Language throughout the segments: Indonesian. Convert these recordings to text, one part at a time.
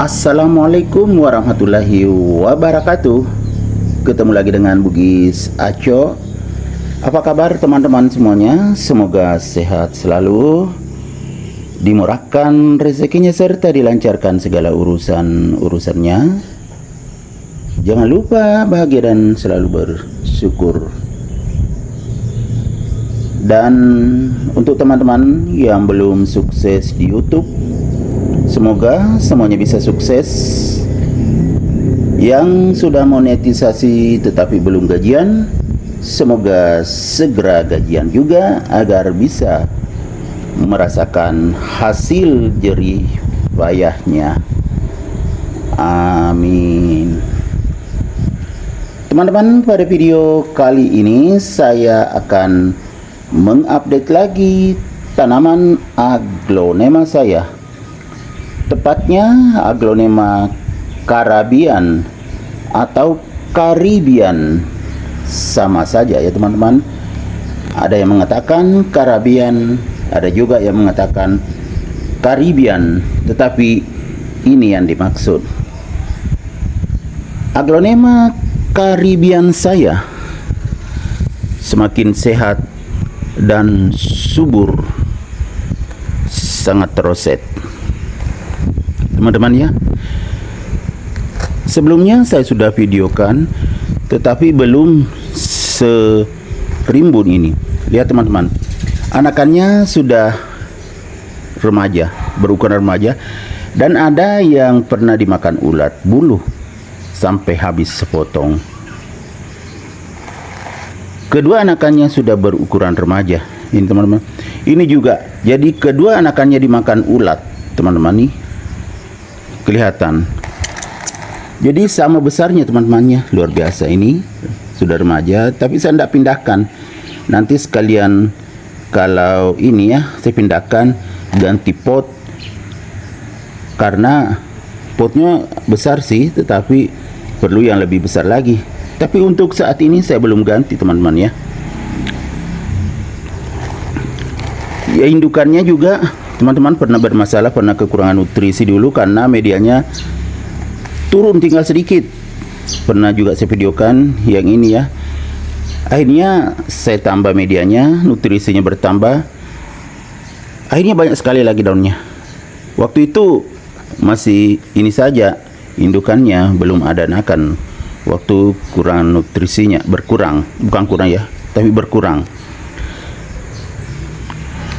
Assalamualaikum warahmatullahi wabarakatuh. Ketemu lagi dengan Bugis Aco. Apa kabar teman-teman semuanya? Semoga sehat selalu, dimurahkan rezekinya serta dilancarkan segala urusannya. Jangan lupa bahagia dan selalu bersyukur. Dan untuk teman-teman yang belum sukses di YouTube, semoga semuanya bisa sukses. Yang sudah monetisasi tetapi belum gajian, semoga segera gajian juga agar bisa merasakan hasil jerih payahnya. Amin. Teman-teman, pada video kali ini saya akan mengupdate lagi tanaman aglonema saya. Tepatnya aglonema Caribbean atau Caribbean, sama saja ya teman-teman. Ada yang mengatakan Caribbean, ada juga yang mengatakan Caribbean, tetapi ini yang dimaksud. Aglonema Caribbean saya semakin sehat dan subur, sangat roset teman-teman ya. Sebelumnya saya sudah videokan, tetapi belum serimbun ini. Lihat teman-teman, anakannya sudah remaja, berukuran remaja, dan ada yang pernah dimakan ulat bulu sampai habis sepotong. Kedua anakannya sudah berukuran remaja. Ini teman-teman, ini juga. Jadi kedua anakannya dimakan ulat teman-teman, nih kelihatan. Jadi sama besarnya teman-temannya, luar biasa. Ini sudah remaja, tapi saya tidak pindahkan. Nanti sekalian kalau ini ya, saya pindahkan ganti pot, karena potnya besar sih, tetapi perlu yang lebih besar lagi. Tapi untuk saat ini saya belum ganti teman-teman ya. Ya, indukannya juga teman-teman pernah bermasalah, pernah kekurangan nutrisi dulu karena medianya turun tinggal sedikit. Pernah juga saya videokan yang ini ya. Akhirnya saya tambah medianya, nutrisinya bertambah. Akhirnya banyak sekali lagi daunnya. Waktu itu masih ini saja, indukannya belum ada anakan. Waktu kurang nutrisinya, berkurang, bukan kurang ya, tapi berkurang.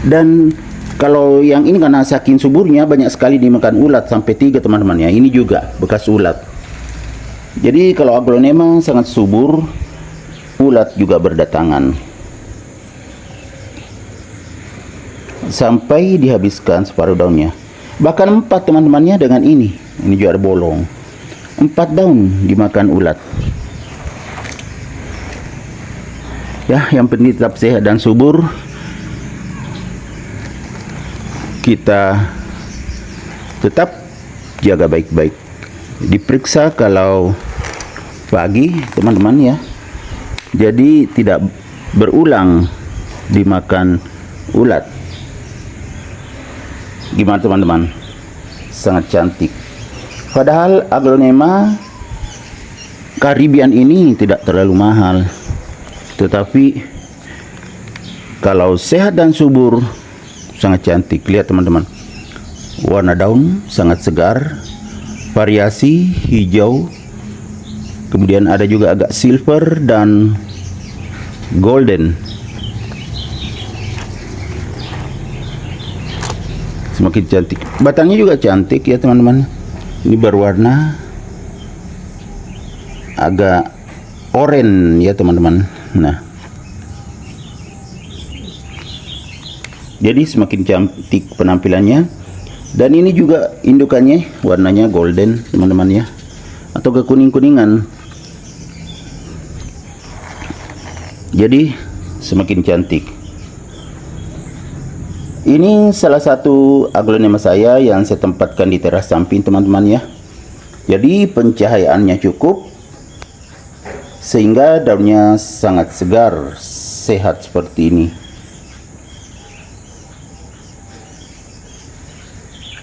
Dan kalau yang ini karena saking suburnya banyak sekali dimakan ulat, sampai 3 teman-teman ya. Ini juga bekas ulat. Jadi kalau aglonema sangat subur, ulat juga berdatangan. Sampai dihabiskan separuh daunnya. Bahkan 4 teman-temannya dengan ini. Ini juga ada bolong. 4 daun dimakan ulat. Ya, yang penting tetap sehat dan subur. Kita tetap jaga baik-baik. Diperiksa kalau pagi teman-teman ya. Jadi tidak berulang dimakan ulat. Gimana teman-teman? Sangat cantik. Padahal aglonema Caribbean ini tidak terlalu mahal. Tetapi kalau sehat dan subur, sangat cantik. Lihat teman-teman, warna daun sangat segar, variasi hijau, kemudian ada juga agak silver dan golden. Semakin cantik. Batangnya juga cantik ya teman-teman. Ini berwarna agak oranye ya teman-teman. Nah, jadi semakin cantik penampilannya. Dan ini juga indukannya warnanya golden teman-teman ya, atau kekuning-kuningan. Jadi semakin cantik. Ini salah satu aglonema saya yang saya tempatkan di teras samping teman-teman ya. Jadi pencahayaannya cukup sehingga daunnya sangat segar, sehat seperti ini.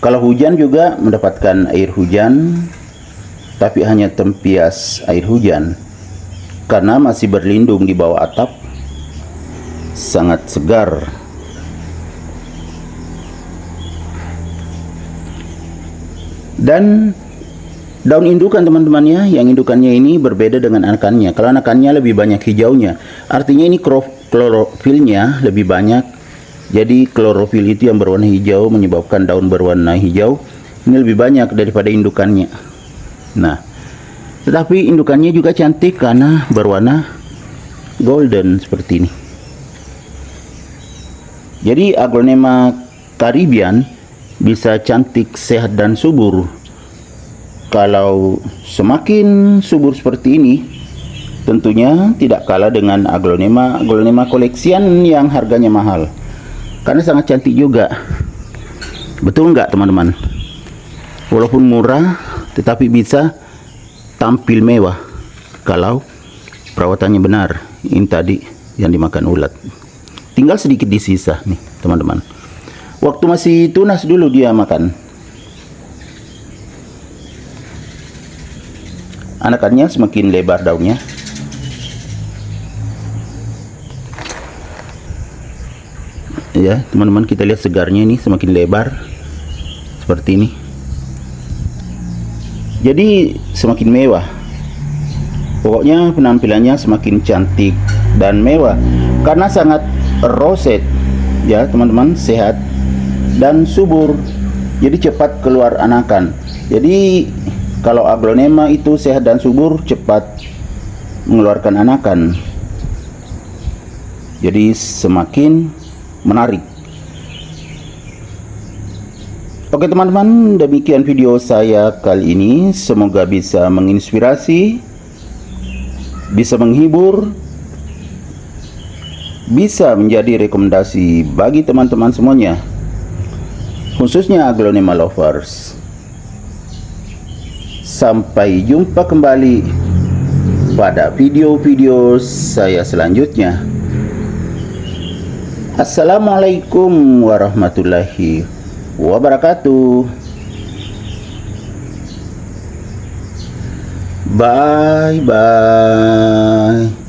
Kalau hujan juga mendapatkan air hujan, tapi hanya tempias air hujan. Karena masih berlindung di bawah atap, sangat segar. Dan daun indukan teman-temannya, yang indukannya ini berbeda dengan anakannya. Kalau anakannya lebih banyak hijaunya, artinya ini klorofilnya lebih banyak. Jadi klorofil itu yang berwarna hijau menyebabkan daun berwarna hijau. Ini lebih banyak daripada indukannya. Nah, tetapi indukannya juga cantik karena berwarna golden seperti ini. Jadi Aglonema Caribbean bisa cantik, sehat, dan subur. Kalau semakin subur seperti ini, tentunya tidak kalah dengan Aglonema Collection yang harganya mahal, karena sangat cantik juga. Betul nggak teman-teman? Walaupun murah, tetapi bisa tampil mewah kalau perawatannya benar. Ini tadi yang dimakan ulat, tinggal sedikit disisa nih teman-teman. Waktu masih tunas dulu dia makan. Anakannya semakin lebar daunnya. Ya teman-teman, kita lihat segarnya ini semakin lebar seperti ini. Jadi semakin mewah. Pokoknya penampilannya semakin cantik dan mewah karena sangat roset ya teman-teman, sehat dan subur. Jadi cepat keluar anakan. Jadi kalau Aglonema itu sehat dan subur, cepat mengeluarkan anakan. Jadi semakin menarik. Oke teman-teman, demikian video saya kali ini. Semoga bisa menginspirasi, bisa menghibur, bisa menjadi rekomendasi bagi teman-teman semuanya, khususnya Aglonema lovers. Sampai jumpa kembali pada video-video saya selanjutnya. Assalamualaikum warahmatullahi wabarakatuh. Bye bye.